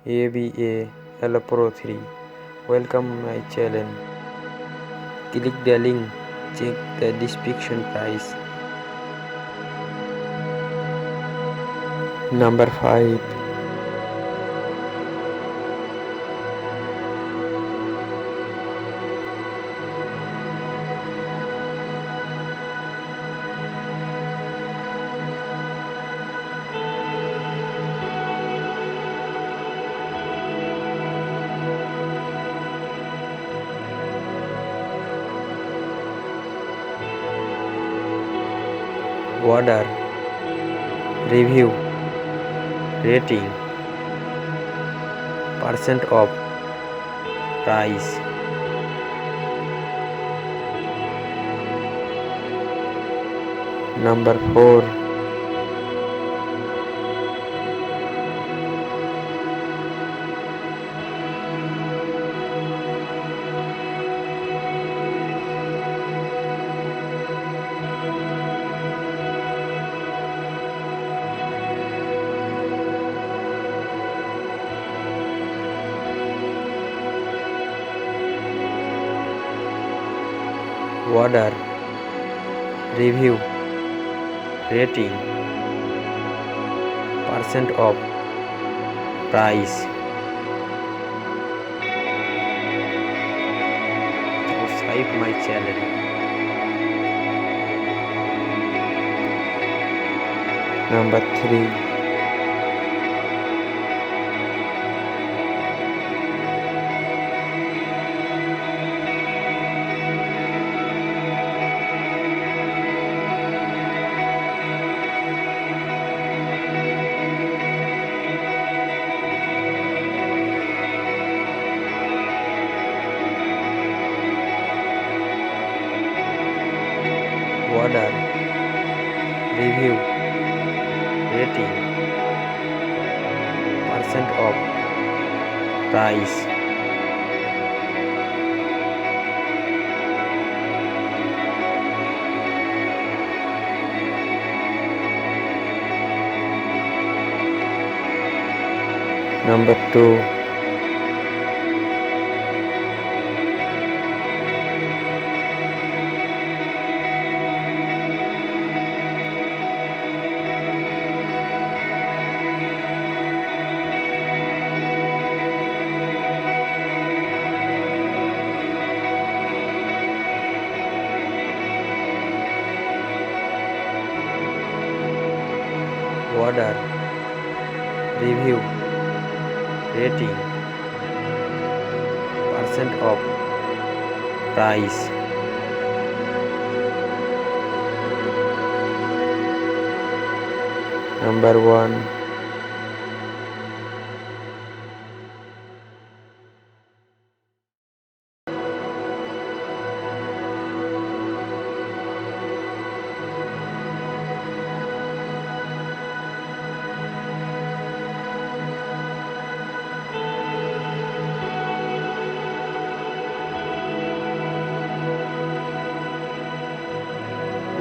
AVA L Pro 3. Welcome my channel. Click the link, check the description price. Number 5. Order, review, rating, percent off, price. Number 4. Order, review, rating, percent off, price. Subscribe my channel. Number 3. Order, review, rating, percent off, price. Number 2. Order, review, rating, percent off, price. Number 1.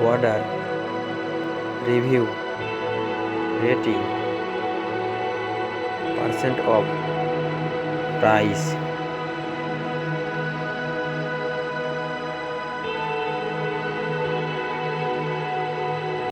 Order, review, rating, percent off, price.